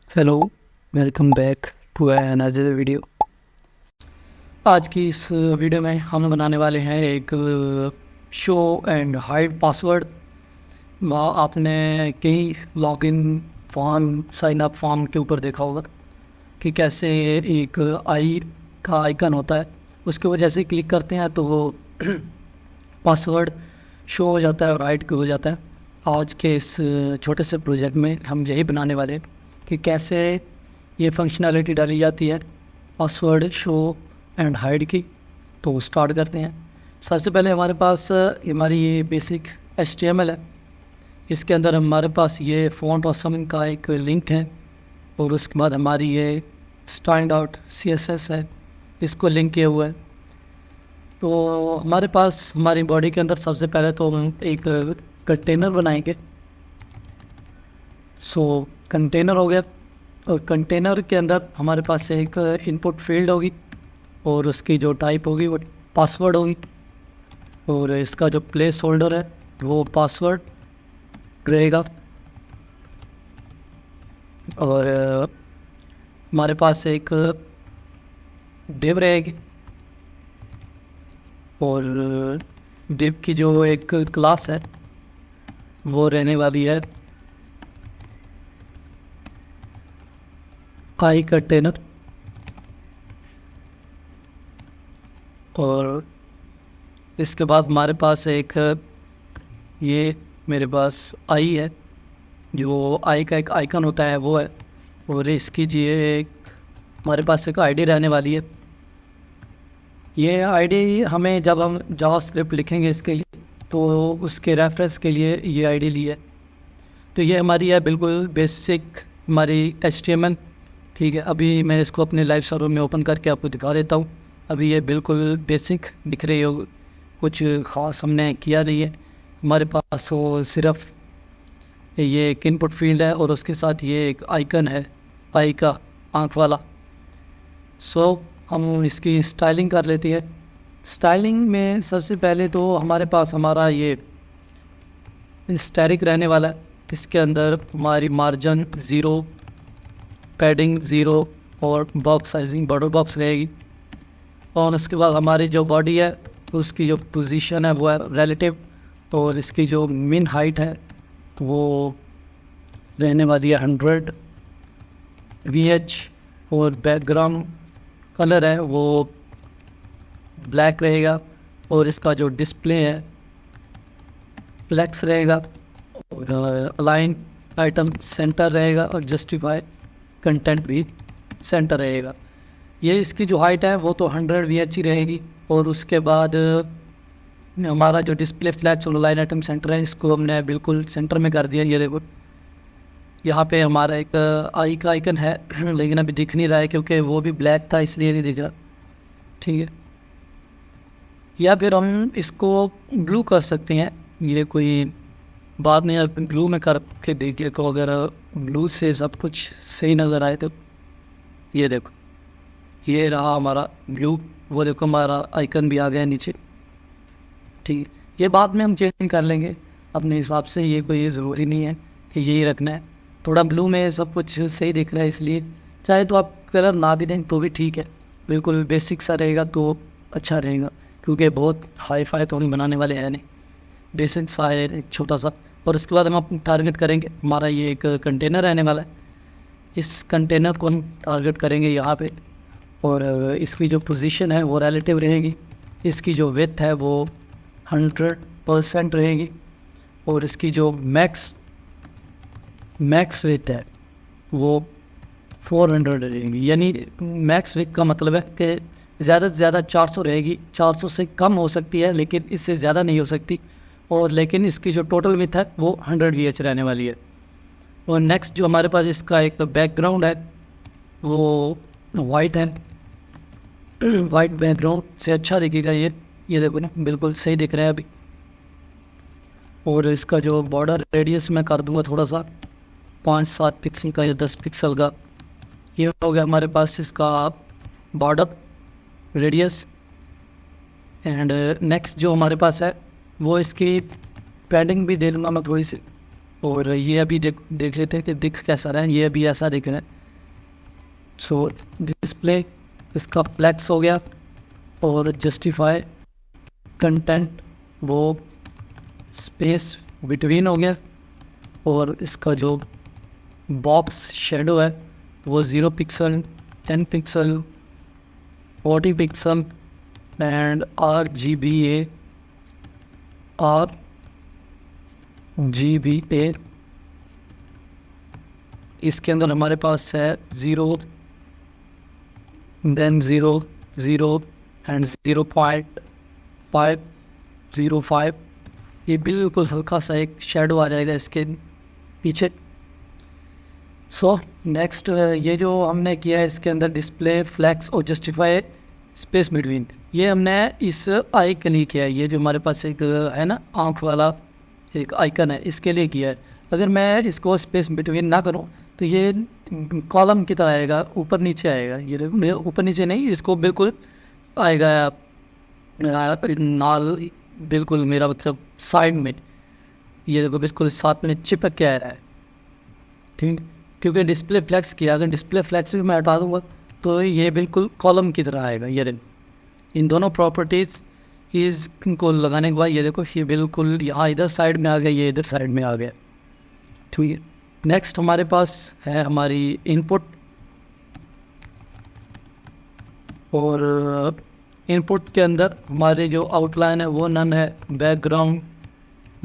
Hello, welcome back to another video. आज की इस वीडियो में हम बनाने वाले हैं एक शो एंड हाइड पासवर्ड। आपने कई login form, sign up form के ऊपर देखा होगा कि कैसे एक आई का आइकन होता है, उसके ऊपर जैसे क्लिक करते हैं तो वो पासवर्ड शो हो जाता है और हाइड हो जाता है। आज के इस छोटे से प्रोजेक्ट में हम यही बनाने वाले हैं कि कैसे ये फंक्शनैलिटी डाली जाती है पासवर्ड शो एंड हाइड की। तो स्टार्ट करते हैं। सबसे पहले हमारे पास हमारी ये बेसिक HTML है। इसके अंदर हमारे पास ये फ़ॉन्ट ऑसम का एक लिंक है और उसके बाद हमारी ये स्टैंड आउट CSS है, इसको लिंक किया हुआ है। तो हमारे पास हमारी बॉडी के अंदर सबसे पहले तो हम एक कंटेनर बनाएंगे। कंटेनर हो गया और कंटेनर के अंदर हमारे पास एक इनपुट फील्ड होगी और उसकी जो टाइप होगी वो पासवर्ड होगी और इसका जो प्लेस होल्डर है वो पासवर्ड रहेगा। और हमारे पास एक डिव रहेगी और डिव की जो एक क्लास है वो रहने वाली है आई कंटेनर। और इसके बाद हमारे पास एक ये मेरे पास आई है, जो आई का एक आइकन होता है वो है। और इसकी जी एक हमारे पास एक आईडी रहने वाली है। ये आईडी हमें जब हम जावास्क्रिप्ट लिखेंगे इसके लिए तो उसके रेफरेंस के लिए ये आईडी ली है। तो ये हमारी है बिल्कुल बेसिक हमारी HTML। ठीक है, अभी मैं इसको अपने लाइव सर्वर में ओपन करके आपको दिखा देता हूँ। अभी ये बिल्कुल बेसिक दिख रही हो, कुछ ख़ास हमने किया नहीं है। हमारे पास वो सिर्फ ये एक इनपुट फील्ड है और उसके साथ ये एक आइकन है आई का आँख वाला। हम इसकी स्टाइलिंग कर लेते हैं। स्टाइलिंग में सबसे पहले तो हमारे पास हमारा ये स्टैटिक रहने वाला है। इसके अंदर हमारी मार्जिन 0, पैडिंग 0 और बॉक्स साइजिंग बॉर्डर बॉक्स रहेगी। और उसके बाद हमारी जो बॉडी है उसकी जो पोजीशन है वो है रिलेटिव और इसकी जो मिन हाइट है वो रहने वाली है 100 VH और बैकग्राउंड कलर है वो ब्लैक रहेगा और इसका जो डिस्प्ले है फ्लेक्स रहेगा और अलाइन आइटम सेंटर रहेगा और जस्टिफाई कंटेंट भी सेंटर रहेगा। ये इसकी जो हाइट है वो तो 100 VH ही रहेगी। और उसके बाद हमारा जो डिस्प्ले फ्लैक्स और लाइन आइटम सेंटर है इसको हमने बिल्कुल सेंटर में कर दिया। ये देखो यहाँ पे हमारा एक आई का आइकन है लेकिन अभी दिख नहीं रहा है क्योंकि वो भी ब्लैक था इसलिए नहीं दिख रहा। ठीक है, या फिर हम इसको ब्लू कर सकते हैं, ये कोई बात नहीं है। ब्लू में करके देखिए तो अगर ब्लू से सब कुछ सही नज़र आए तो ये देखो ये रहा हमारा ब्लू। वो देखो हमारा आइकन भी आ गया नीचे। ठीक है, ये बाद में हम चेंज कर लेंगे अपने हिसाब से, ये कोई ज़रूरी नहीं है कि यही रखना है। थोड़ा ब्लू में सब कुछ सही दिख रहा है इसलिए चाहे तो आप कलर ना भी दें तो भी ठीक है, बिल्कुल बेसिक सा रहेगा तो अच्छा रहेगा क्योंकि बहुत हाई फाई तो हम बनाने वाले हैं नहीं, बेसिक सा है एक छोटा सा। और उसके बाद हम टारगेट करेंगे, हमारा ये एक कंटेनर रहने वाला है, इस कंटेनर को हम टारगेट करेंगे यहाँ पे। और इसकी जो पोजीशन है वो रिलेटिव रहेगी, इसकी जो विड्थ है वो 100% रहेगी और इसकी जो मैक्स विड्थ है वो 400 रहेगी। यानी मैक्स विड्थ का मतलब है कि ज़्यादा से ज़्यादा 400 रहेगी, 400 से कम हो सकती है लेकिन इससे ज़्यादा नहीं हो सकती। और लेकिन इसकी जो टोटल विड्थ है वो 100 VH रहने वाली है। और नेक्स्ट जो हमारे पास इसका एक बैकग्राउंड है वो वाइट है, वाइट बैकग्राउंड से अच्छा दिखेगा ये देखो ना बिल्कुल सही दिख रहा है अभी। और इसका जो बॉर्डर रेडियस मैं कर दूंगा थोड़ा सा 5-7 पिक्सल का या 10 पिक्सल का। ये हो गया हमारे पास इसका बॉर्डर रेडियस। एंड नेक्स्ट जो हमारे पास है वो इसकी पैडिंग भी दे लूँगा मैं थोड़ी सी। और ये अभी देख लेते हैं कि दिख कैसा रहा है। ये अभी ऐसा दिख रहा है सो डिस्प्ले इसका फ्लैक्स हो गया, और जस्टिफाई कंटेंट वो स्पेस बिटवीन हो गया, और इसका जो बॉक्स शेडो है वो 0 pixel, 10 pixel, 40 pixel and RGBA इसके अंदर हमारे पास है 0, देन 0, 0 एंड 0.505। ये बिल्कुल हल्का सा एक शेडो आ जाएगा इसके पीछे। सो नेक्स्ट ये जो हमने किया है इसके अंदर डिस्प्ले, फ्लैक्स और जस्टिफाई स्पेस बिटवीन, ये हमने इस आइकन ही किया है। ये जो हमारे पास एक है ना आँख वाला एक आइकन है, इसके लिए किया है। अगर मैं इसको स्पेस बिटवीन ना करूं तो ये कॉलम की तरह आएगा, ऊपर नीचे आएगा। ये ऊपर नीचे नहीं, इसको बिल्कुल आएगा नाल, बिल्कुल मेरा मतलब साइड में, ये देखो बिल्कुल साथ में चिपक के आ रहा है, ठीक। क्योंकि डिस्प्ले फ्लैक्स किया, अगर डिस्प्ले फ्लैक्स भी मैं हटा दूंगा तो ये बिल्कुल कॉलम की तरह आएगा। ये इन दोनों प्रॉपर्टीज़ को लगाने के बाद ये देखो ये बिल्कुल यहाँ इधर साइड में आ गया, ये इधर साइड में आ गया, ठीक है। नेक्स्ट हमारे पास है हमारी इनपुट, और इनपुट के अंदर हमारे जो आउटलाइन है वो नन है, बैकग्राउंड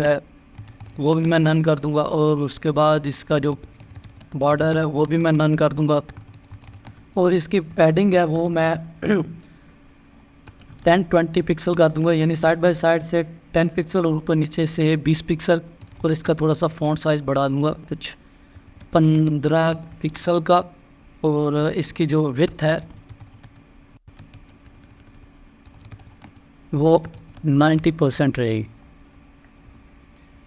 है वो भी मैं नन कर दूंगा, और उसके बाद इसका जो बॉर्डर है वो भी मैं नन कर दूंगा, और इसकी पैडिंग है वो मैं 10-20 पिक्सल कर दूंगा, यानी साइड बाय साइड से 10 पिक्सल और ऊपर नीचे से 20 पिक्सल, और इसका थोड़ा सा फ़ॉन्ट साइज़ बढ़ा दूंगा कुछ 15 पिक्सल का, और इसकी जो विड्थ है वो 90% रहेगी।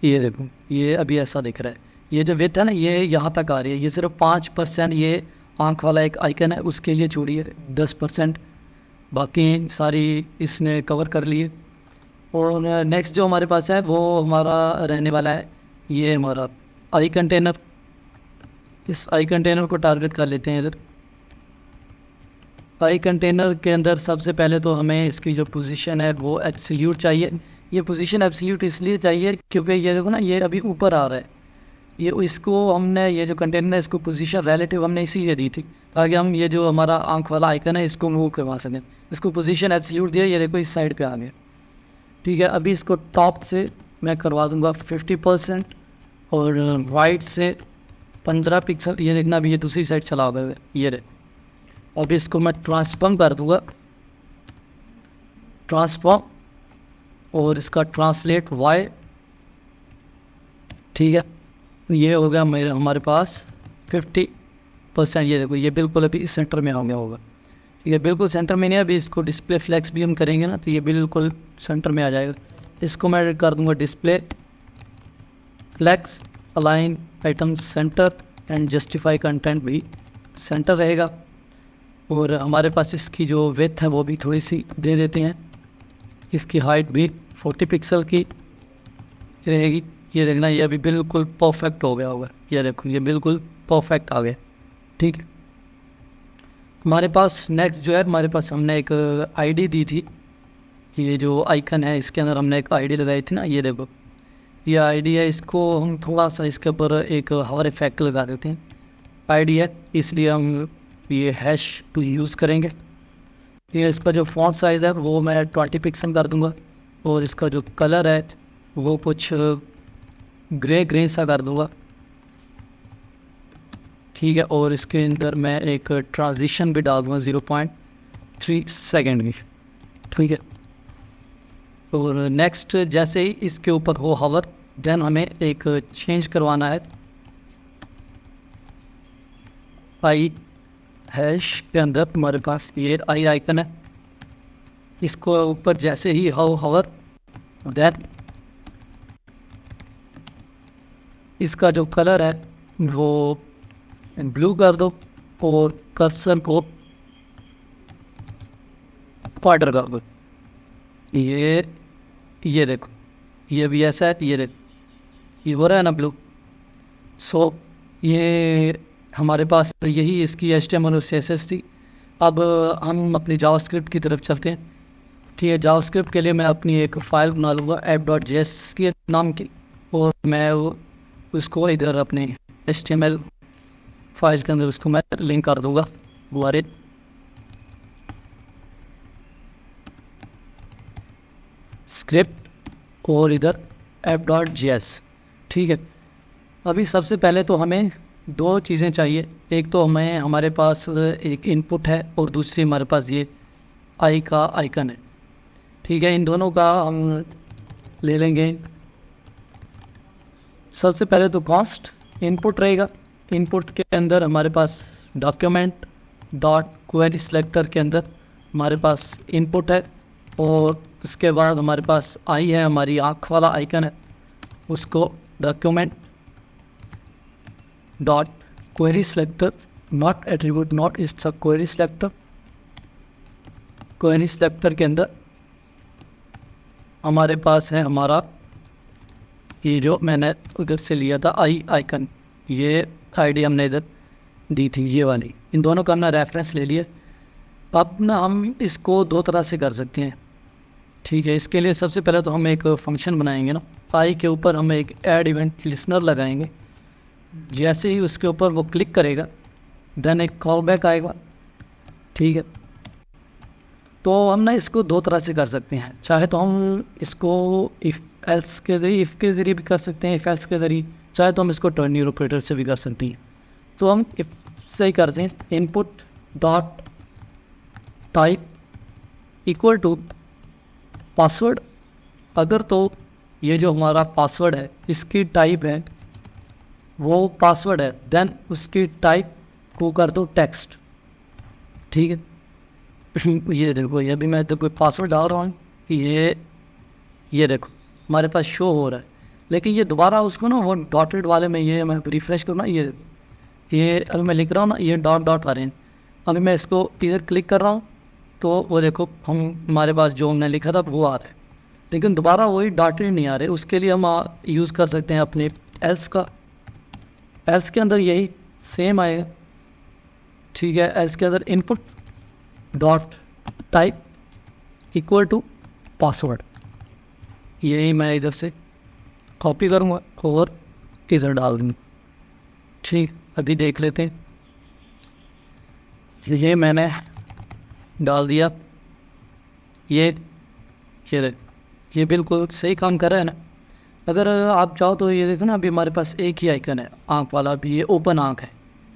ये देखो ये अभी ऐसा दिख रहा है, ये जो विड्थ है ना ये यहाँ तक आ रही है, ये सिर्फ 5% ये आँख वाला एक आइकन है उसके लिए छोड़ी है, 10% बाकी सारी इसने कवर कर लिए। और नेक्स्ट जो हमारे पास है वो हमारा रहने वाला है ये हमारा आई कंटेनर। इस आई कंटेनर को टारगेट कर लेते हैं इधर। आई कंटेनर के अंदर सबसे पहले तो हमें इसकी जो पोजीशन है वो एब्सोल्यूट चाहिए। ये पोजीशन एब्सोल्यूट इसलिए चाहिए क्योंकि ये देखो ना ये अभी ऊपर आ रहा है, ये इसको हमने ये जो कंटेनर है इसको पोजीशन रिलेटिव हमने इसीलिए दी थी ताकि हम ये जो हमारा आँख वाला आइकन है इसको मूव करवा सकें। इसको पोजीशन एब्सोल्यूट दिया, ये देखो इस साइड पे आ गया, ठीक है। अभी इसको टॉप से मैं करवा दूंगा 50% और राइट से 15 पिक्सल, ये देखना अभी ये दूसरी साइड चला होगा ये रे। अब इसको मैं ट्रांसफॉर्म कर दूंगा, ट्रांसफॉर्म, और इसका ट्रांसलेट वाई, ठीक है। ये हो गया मेरे हमारे पास 50%। ये देखो ये बिल्कुल अभी सेंटर में आ गया होगा, ठीक है। बिल्कुल सेंटर में नहीं, अभी इसको डिस्प्ले फ्लैक्स भी हम करेंगे ना तो ये बिल्कुल सेंटर में आ जाएगा। इसको मैं कर दूंगा display flex align item center and justify content भी सेंटर रहेगा। और हमारे पास इसकी जो विड्थ है वो भी थोड़ी सी दे देते हैं, इसकी हाइट भी 40 पिक्सल की रहेगी। ये देखना ये अभी बिल्कुल परफेक्ट हो गया होगा, ये देखो ये बिल्कुल परफेक्ट आ गया, ठीक है। हमारे पास नेक्स्ट जो है हमारे पास हमने एक आईडी दी थी, ये जो आइकन है इसके अंदर हमने एक आईडी लगाई थी ना, ये देखो ये आईडी है। इसको हम थोड़ा सा इसके ऊपर एक हवर इफेक्ट लगा देते हैं। आईडी है इसलिए हम ये हैश टू यूज़ करेंगे। ये इसका जो फॉन्ट साइज़ है वो मैं 20 पिक्सल कर दूंगा, और इसका जो कलर है वो कुछ ग्रे सा कर दूंगा, ठीक है। और इसके अंदर मैं एक ट्रांजिशन भी डाल दूँगा 0.3 सेकेंड की, ठीक है। और नेक्स्ट जैसे ही इसके ऊपर हो हवर, देन हमें एक चेंज करवाना है आई हैश के अंदर। हमारे पास ये आई आइकन है, इसको ऊपर जैसे ही हो हवर, देन इसका जो कलर है वो ब्लू कर दो, और कर्सर को क्वार्टर कर दो। ये देखो ये भी ऐसा है, ये देखो ये हो रहा है ना ब्लू। सो ये हमारे पास यही इसकी HTML और CSS थी। अब हम अपनी जावास्क्रिप्ट की तरफ चलते हैं। ठीक है, जावास्क्रिप्ट के लिए मैं अपनी एक फ़ाइल बना लूँगा app.js के नाम की, और मैं उसको इधर अपने HTML फाइल के अंदर उसको मैं लिंक कर दूँगा हमारे स्क्रिप्ट और इधर app.js। ठीक है, अभी सबसे पहले तो हमें दो चीज़ें चाहिए। एक तो हमें हमारे पास एक इनपुट है और दूसरी हमारे पास ये आई का आइकन है। ठीक है, इन दोनों का हम ले लेंगे। सबसे पहले तो कॉस्ट इनपुट रहेगा। इनपुट के अंदर हमारे पास डॉक्यूमेंट डॉट क्वेरी सिलेक्टर के अंदर हमारे पास इनपुट है, और उसके बाद हमारे पास आई है, हमारी आँख वाला आइकन है, उसको document dot query selector not attribute not it's a query selector. Query selector के अंदर हमारे पास है हमारा ये जो मैंने उधर से लिया था आई आइकन, ये आईडी हमने इधर दी थी ये वाली। इन दोनों का हमने रेफरेंस ले लिया। अब ना हम इसको दो तरह से कर सकते हैं। ठीक है, इसके लिए सबसे पहले तो हम एक फंक्शन बनाएंगे ना, आई के ऊपर हम एक ऐड इवेंट लिसनर लगाएंगे। जैसे ही उसके ऊपर वो क्लिक करेगा देन एक कॉल बैक आएगा। ठीक है, तो हम ना इसको दो तरह से कर सकते हैं। चाहे तो हम इसको इफ़ एल्स के ज़रिए भी कर सकते हैं, इफ़ एल्स के ज़रिए, चाहे तो हम इसको टर्नियर ऑपरेटर से भी कर सकते हैं। तो हम इफ से ही करते हैं, input dot type equal to password. अगर तो ये जो हमारा पासवर्ड है इसकी टाइप है वो पासवर्ड है, देन उसकी टाइप को कर दो टेक्स्ट। ठीक है, ये देखो, ये भी मैं तो कोई पासवर्ड डाल रहा हूँ, ये देखो हमारे पास शो हो रहा है, लेकिन ये दोबारा उसको ना वो डॉटेड वाले में, ये मैं रिफ़्रेश करूँ ना, ये अभी मैं लिख रहा हूँ ना, ये डॉट डॉट आ रहे हैं। अभी मैं इसको इधर क्लिक कर रहा हूँ तो वो देखो हमारे पास जो हमने लिखा था वो आ रहा है, लेकिन दोबारा वही डॉटेड नहीं आ रहे। उसके लिए हम यूज़ कर सकते हैं अपने एल्स का। एल्स के अंदर यही सेम आएगा। ठीक है, एल्स के अंदर input dot type equal to password, यही मैं इधर से कॉपी करूँगा और इधर डाल दूँगा। ठीक, अभी देख लेते हैं, ये मैंने डाल दिया। ये बिल्कुल सही काम कर रहा है ना। अगर आप चाहो तो ये देखो ना, अभी हमारे पास एक ही आइकन है आँख वाला, अभी ये ओपन आँख है,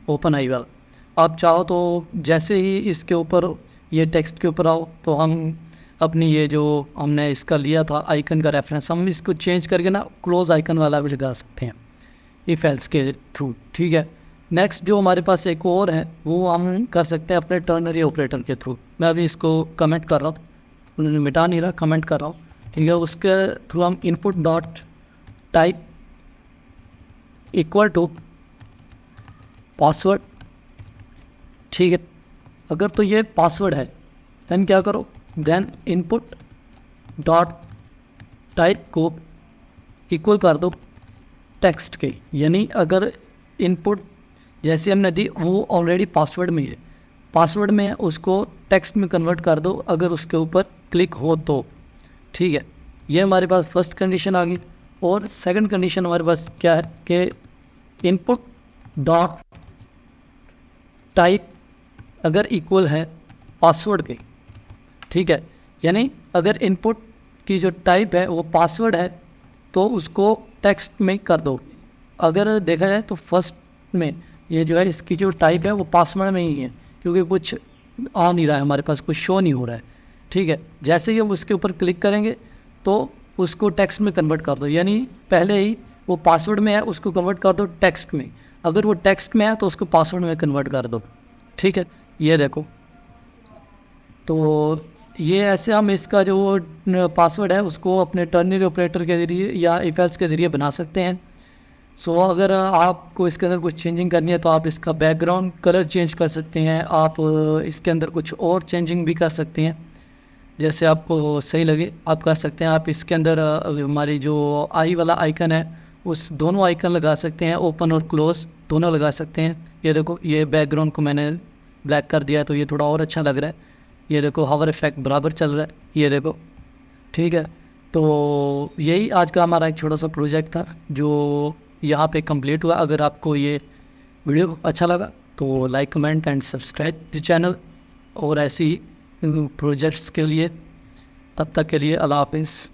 ओपन आई वाला। आप चाहो तो जैसे ही इसके ऊपर ये टेक्स्ट के ऊपर आओ तो हम अपनी ये जो हमने इसका लिया था आइकन का रेफरेंस, हम इसको चेंज करके ना क्लोज आइकन वाला भी लगा सकते हैं इफ़ एल्स के थ्रू। ठीक है, नेक्स्ट जो हमारे पास एक और है वो हम कर सकते हैं अपने टर्नरी ऑपरेटर के थ्रू। मैं अभी इसको कमेंट कर रहा हूँ, मिटा नहीं रहा, कमेंट कर रहा हूँ। ठीक है, उसके थ्रू हम input dot type equal to password. ठीक है, अगर तो ये पासवर्ड है देन क्या करो, देन इनपुट डॉट टाइप को इक्वल कर दो टेक्स्ट के। यानी अगर इनपुट जैसे हमने दी वो ऑलरेडी पासवर्ड में है, पासवर्ड में है, उसको टेक्स्ट में कन्वर्ट कर दो अगर उसके ऊपर क्लिक हो तो। ठीक है, ये हमारे पास फर्स्ट कंडीशन आ गई। और सेकंड कंडीशन हमारे पास क्या है कि इनपुट डॉट टाइप अगर इक्वल है पासवर्ड के। ठीक है, यानी अगर इनपुट की जो टाइप है वो पासवर्ड है तो उसको टेक्स्ट में कर दो। अगर देखा जाए तो फर्स्ट में ये जो है इसकी जो टाइप है वो पासवर्ड में ही है, क्योंकि कुछ आ नहीं रहा है हमारे पास, कुछ शो नहीं हो रहा है। ठीक है, जैसे ही हम उसके ऊपर क्लिक करेंगे तो उसको टेक्स्ट में कन्वर्ट कर दो, यानी पहले ही वो पासवर्ड में है उसको कन्वर्ट कर दो टेक्स्ट में। अगर वो टेक्स्ट में है तो उसको पासवर्ड में कन्वर्ट कर दो। ठीक है, ये देखो, तो ये ऐसे हम इसका जो पासवर्ड है उसको अपने टर्नरी ऑपरेटर के ज़रिए या इफ एल्स के ज़रिए बना सकते हैं। सो अगर आपको इसके अंदर कुछ चेंजिंग करनी है तो आप इसका बैकग्राउंड कलर चेंज कर सकते हैं, आप इसके अंदर कुछ और चेंजिंग भी कर सकते हैं, जैसे आपको सही लगे आप कर सकते हैं। आप इसके अंदर हमारी जो आई वाला आइकन है उस दोनों आइकन लगा सकते हैं, ओपन और क्लोज। दोनों लगा सकते हैं। ये देखो, ये बैकग्राउंड को मैंने ब्लैक कर दिया तो ये थोड़ा और अच्छा लग रहा है। ये देखो हावर इफेक्ट बराबर चल रहा है, ये देखो, ठीक है। तो यही आज का हमारा एक छोटा सा प्रोजेक्ट था जो यहाँ पे कंप्लीट हुआ। अगर आपको ये वीडियो अच्छा लगा तो like, comment and subscribe the channel, और ऐसी प्रोजेक्ट्स के लिए, तब तक के लिए अल्लाह हाफिज़।